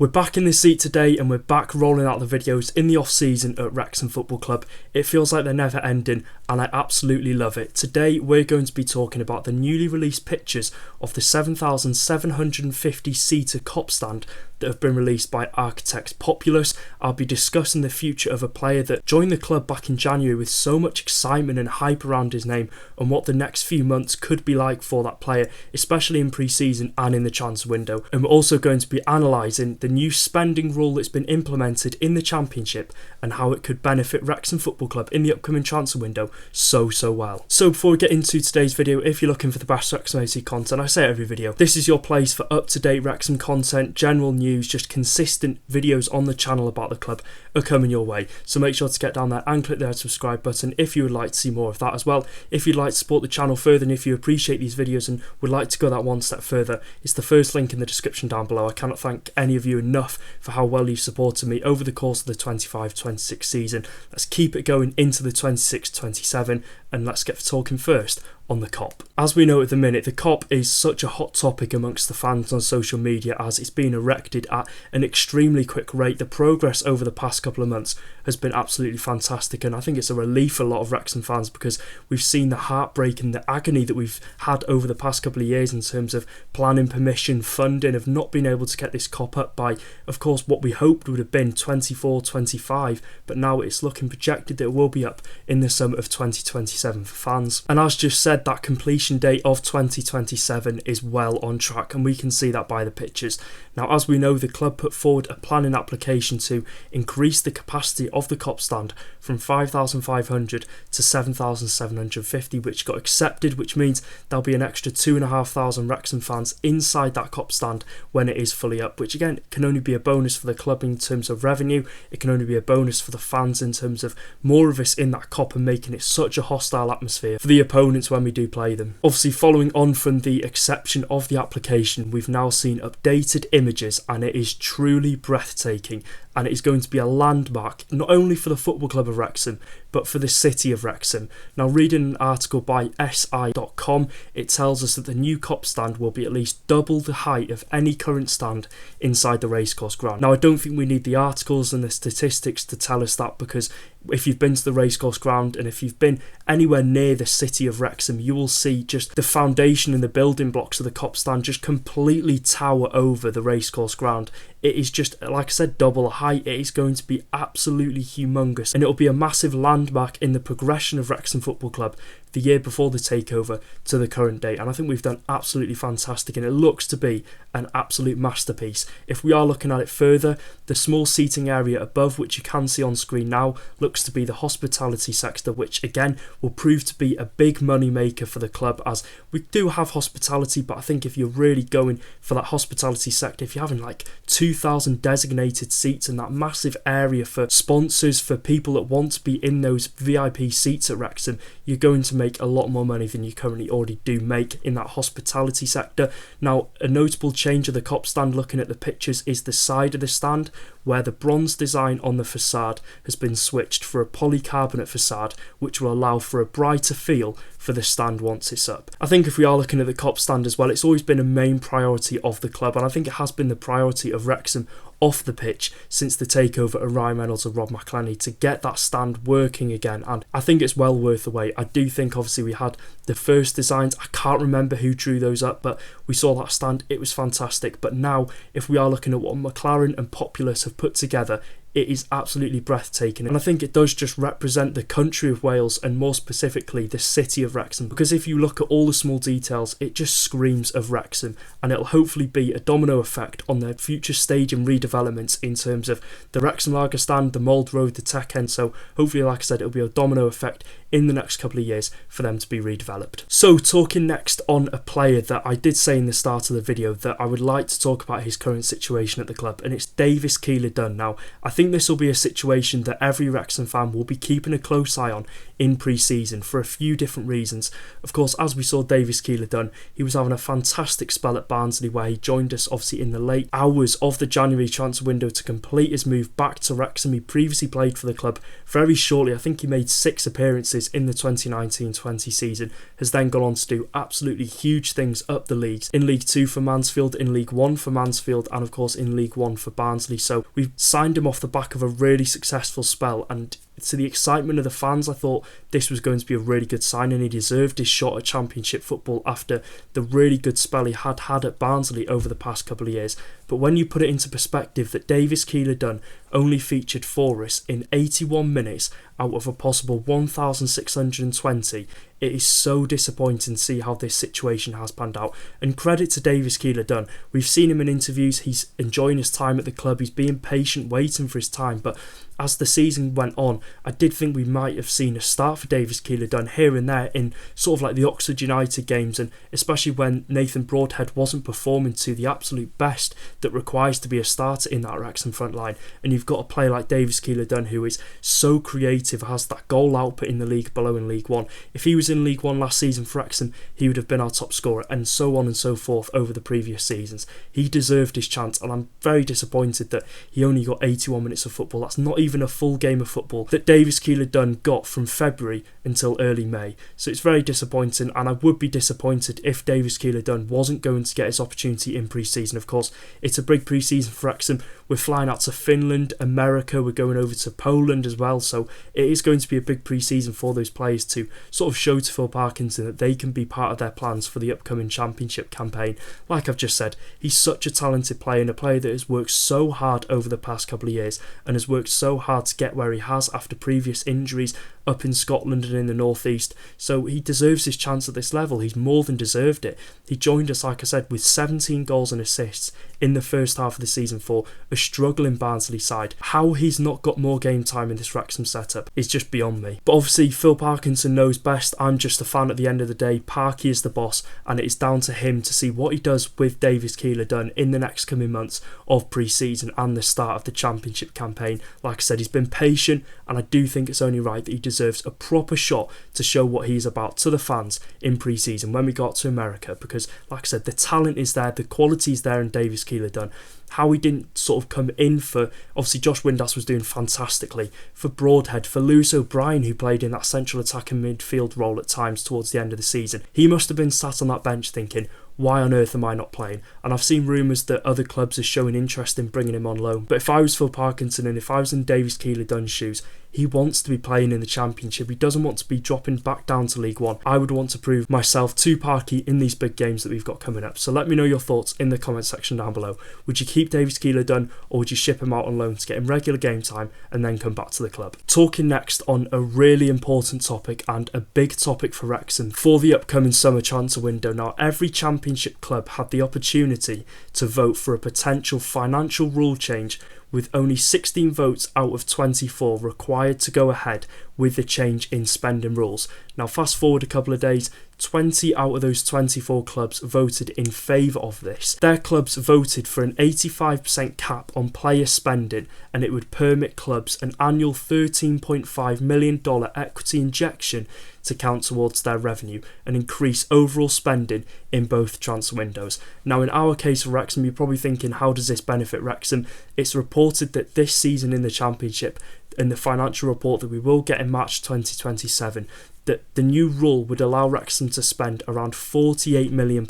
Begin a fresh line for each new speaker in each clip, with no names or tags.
We're back in the seat today and we're back rolling out the videos in the off season at Wrexham Football Club. It feels like they're never ending and I absolutely love it. Today we're going to be talking about the newly released pictures of the 7,750 seater Kop Stand that have been released by architect Populous. I'll be discussing the future of a player that joined the club back in January with so much excitement and hype around his name, and what the next few months could be like for that player, especially in pre-season and in the transfer window. And we're also going to be analysing the new spending rule that's been implemented in the Championship and how it could benefit Wrexham Football Club in the upcoming transfer window so well. So before we get into today's video, if you're looking for the best Wrexham AFC content, I say it every video, this is your place for up-to-date Wrexham content, general news, just consistent videos on the channel about the club are coming your way. So make sure to get down there and click the red subscribe button if you would like to see more of that as well. If you'd like to support the channel further and if you appreciate these videos and would like to go that one step further, it's the first link in the description down below. I cannot thank any of you enough for how well you've supported me over the course of the 25-26 season. Let's keep it going into the 26-27 and let's get talking first on the Kop. As we know at the minute, the Kop is such a hot topic amongst the fans on social media as it's been erected at an extremely quick rate. The progress over the past couple of months has been absolutely fantastic, and I think it's a relief for a lot of Wrexham fans because we've seen the heartbreak and the agony that we've had over the past couple of years in terms of planning permission, funding, of not being able to get this Kop up by, of course, what we hoped would have been 24-25, but now it's looking projected that it will be up in the summer of 2027 for fans. And as just said, that completion date of 2027 is well on track, and we can see that by the pictures. Now, as we know, the club put forward a planning application to increase the capacity of the Kop Stand from 5,500 to 7,750, which got accepted, which means there'll be an extra 2,500 Wrexham fans inside that Kop Stand when it is fully up, which again can only be a bonus for the club in terms of revenue. It can only be a bonus for the fans in terms of more of us in that Kop and making it such a hostile atmosphere for the opponents when we do play them. Obviously, following on from the exception of the application, we've now seen updated images and it is truly breathtaking, and it is going to be a landmark not only for the Football Club of Wrexham but for the city of Wrexham. Now, reading an article by si.com, it tells us that the new Kop Stand will be at least double the height of any current stand inside the racecourse ground. Now, I don't think we need the articles and the statistics to tell us that, because if you've been to the racecourse ground and if you've been anywhere near the city of Wrexham, you will see just the foundation and the building blocks of the Kop Stand just completely tower over the racecourse ground. It is just, like I said, double the height. It is going to be absolutely humongous, and it will be a massive landmark in the progression of Wrexham Football Club the year before the takeover to the current date. And I think we've done absolutely fantastic, and it looks to be an absolute masterpiece. If we are looking at it further, the small seating area above, which you can see on screen now, looks to be the hospitality sector, which again will prove to be a big money maker for the club, as we do have hospitality, but I think if you're really going for that hospitality sector, if you're having like 2,000 designated seats and that massive area for sponsors, for people that want to be in those VIP seats at Wrexham, you're going to make a lot more money than you currently already do make in that hospitality sector. Now, a notable change of the Kop Stand, looking at the pictures, is the side of the stand, where the bronze design on the facade has been switched for a polycarbonate facade, which will allow for a brighter feel for the stand once it's up. I think if we are looking at the Kop Stand as well, it's always been a main priority of the club, and I think it has been the priority of Wrexham off the pitch since the takeover of Ryan Reynolds and Rob McElhenney, to get that stand working again, and I think it's well worth the wait. I do think obviously we had the first designs, I can't remember who drew those up, but we saw that stand, it was fantastic. But now if we are looking at what McLaren and Populous have put together, it is absolutely breathtaking, and I think it does just represent the country of Wales, and more specifically the city of Wrexham, because if you look at all the small details, it just screams of Wrexham, and it'll hopefully be a domino effect on their future stadium redevelopments in terms of the Wrexham Lager Stand, the Mould Road, the Tech End. So hopefully, like I said, it'll be a domino effect in the next couple of years for them to be redeveloped. So talking next on a player that I did say in the start of the video that I would like to talk about his current situation at the club, and it's Keillor-Dunn. Now, I think think this will be a situation that every Wrexham fan will be keeping a close eye on in pre-season for a few different reasons. Of course, as we saw Davis Keillor-Dunn, he was having a fantastic spell at Barnsley where he joined us obviously in the late hours of the January transfer window to complete his move back to Wrexham. He previously played for the club very shortly. I think he made 6 appearances in the 2019-20 season, has then gone on to do absolutely huge things up the leagues. In League 2 for Mansfield, in League 1 for Mansfield, and of course in League 1 for Barnsley. So we've signed him off the back of a really successful spell, and to the excitement of the fans, I thought this was going to be a really good signing. He deserved his shot at Championship football after the really good spell he had at Barnsley over the past couple of years. But when you put it into perspective that Davis Keillor-Dunn only featured for us in 81 minutes out of a possible 1,620, it is so disappointing to see how this situation has panned out. And credit to Davis Keillor-Dunn. We've seen him in interviews, he's enjoying his time at the club, he's being patient, waiting for his time, but as the season went on, I did think we might have seen a start for Davis Keillor-Dunn here and there in sort of like the Oxford United games, and especially when Nathan Broadhead wasn't performing to the absolute best that requires to be a starter in that Wrexham front line. And you've got a player like Davis Keillor-Dunn who is so creative, has that goal output in the league below in League 1. If he was in League 1 last season for Wrexham, he would have been our top scorer, and so on and so forth over the previous seasons. He deserved his chance, and I'm very disappointed that he only got 81 minutes of football. That's not even a full game of football that Davis Keillor-Dunn got from February until early May. So it's very disappointing, and I would be disappointed if Davis Keillor-Dunn wasn't going to get his opportunity in pre-season. Of course, it's a big pre-season for Wrexham. We're flying out to Finland, America, we're going over to Poland as well, so it is going to be a big pre-season for those players to sort of show to Phil Parkinson that they can be part of their plans for the upcoming Championship campaign. Like I've just said, he's such a talented player, and a player that has worked so hard over the past couple of years and has worked so hard to get where he has after previous injuries up in Scotland and in the northeast. So he deserves his chance at this level. He's more than deserved it. He joined us, like I said, with 17 goals and assists in the first half of the season for a struggling Barnsley side. How he's not got more game time in this Wrexham setup is just beyond me. But obviously Phil Parkinson knows best. I'm just a fan at the end of the day. Parky is the boss, and it is down to him to see what he does with Davis Keillor-Dunn in the next coming months of pre-season and the start of the Championship campaign. Like I said, he's been patient, and I do think it's only right that he deserves a proper shot to show what he's about to the fans in pre-season when we got to America, because like I said, the talent is there, the quality is there in Davis Keillor-Dunn. How he didn't sort of come in for, obviously Josh Windass was doing fantastically, for Broadhead, for Lewis O'Brien, who played in that central attacking midfield role at times towards the end of the season. He must have been sat on that bench thinking, why on earth am I not playing? And I've seen rumours that other clubs are showing interest in bringing him on loan. But if I was Phil Parkinson and if I was in Davis Keillor-Dunn's shoes, he wants to be playing in the Championship. He doesn't want to be dropping back down to League 1. I would want to prove myself to Parky in these big games that we've got coming up. So let me know your thoughts in the comment section down below. Would you keep Davis Keillor-Dunn, or would you ship him out on loan to get him regular game time and then come back to the club? Talking next on a really important topic and a big topic for Wrexham for the upcoming summer transfer window. Now, every Championship club had the opportunity to vote for a potential financial rule change, with only 16 votes out of 24 required to go ahead with the change in spending rules. Now fast forward a couple of days, 20 out of those 24 clubs voted in favour of this. Their clubs voted for an 85% cap on player spending, and it would permit clubs an annual $13.5 million equity injection to count towards their revenue and increase overall spending in both transfer windows. Now in our case for Wrexham, you're probably thinking, how does this benefit Wrexham? It's reported that this season in the Championship, and the financial report that we will get in March 2027, that the new rule would allow Wrexham to spend around £48 million.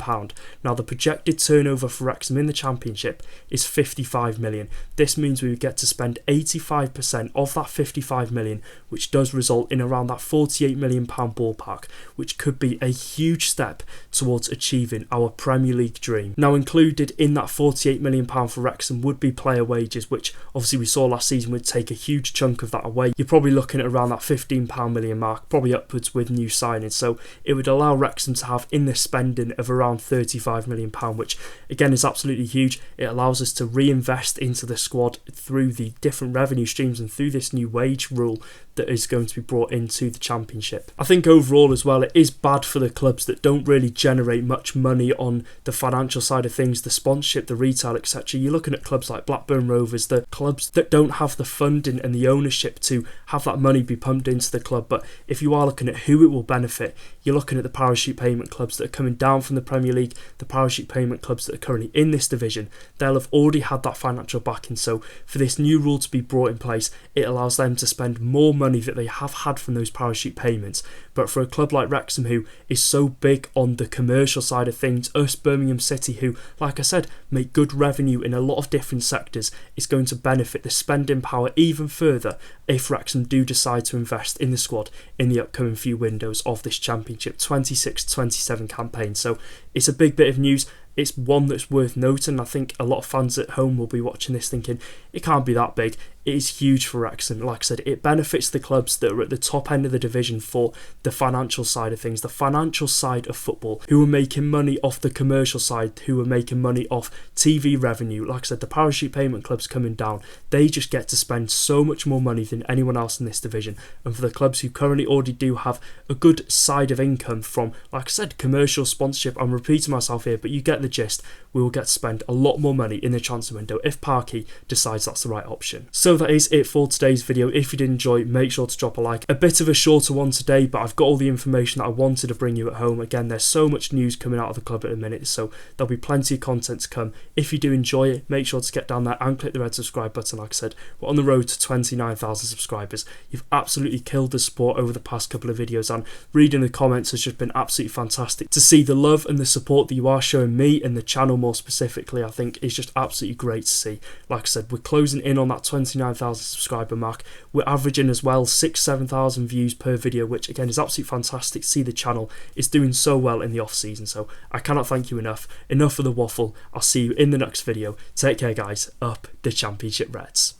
Now the projected turnover for Wrexham in the Championship is £55 million. This means we would get to spend 85% of that £55 million, which does result in around that £48 million ballpark, which could be a huge step towards achieving our Premier League dream. Now included in that £48 million for Wrexham would be player wages, which obviously we saw last season would take a huge chunk of that away. You're probably looking at around that £15 million mark, probably upwards backwards with new signings. So it would allow Wrexham to have in this spending of around £35 million, which again is absolutely huge. It allows us to reinvest into the squad through the different revenue streams and through this new wage rule that is going to be brought into the Championship. I think overall as well, it is bad for the clubs that don't really generate much money on the financial side of things, the sponsorship, the retail, etc. You're looking at clubs like Blackburn Rovers, the clubs that don't have the funding and the ownership to have that money be pumped into the club. But if you are looking at who it will benefit, you're looking at the parachute payment clubs that are coming down from the Premier League, the parachute payment clubs that are currently in this division. They'll have already had that financial backing. So for this new rule to be brought in place, it allows them to spend more money that they have had from those parachute payments. But for a club like Wrexham, who is so big on the commercial side of things, us Birmingham City, who, like I said, make good revenue in a lot of different sectors, is going to benefit the spending power even further if Wrexham do decide to invest in the squad in the upcoming few windows of this Championship 26-27 campaign. So it's a big bit of news. It's one that's worth noting. I think a lot of fans at home will be watching this thinking, it can't be that big. It is huge for Wrexham. Like I said, it benefits the clubs that are at the top end of the division for the financial side of things, the financial side of football, who are making money off the commercial side, who are making money off TV revenue. Like I said, the parachute payment clubs coming down, they just get to spend so much more money than anyone else in this division. And for the clubs who currently already do have a good side of income from, like I said, commercial sponsorship, I'm repeating myself here, but you get the gist, we will get to spend a lot more money in the transfer window if Parky decides that's the right option. So that is it for today's video. If you did enjoy, make sure to drop a like. A bit of a shorter one today, but I've got all the information that I wanted to bring you at home. Again, there's so much news coming out of the club at the minute, so there'll be plenty of content to come. If you do enjoy it, make sure to get down there and click the red subscribe button. Like I said, we're on the road to 29,000 subscribers. You've absolutely killed the support over the past couple of videos, and reading the comments has just been absolutely fantastic. To see the love and the support that you are showing me and the channel more specifically, I think is just absolutely great to see. Like I said, we're closing in on that 29,000 subscriber mark. We're averaging as well 6,000-7,000 views per video, which again is absolutely fantastic to see. The channel is doing so well in the off season, so I cannot thank you enough. Enough of the waffle. I'll see you in the next video. Take care guys, up the Championship Reds.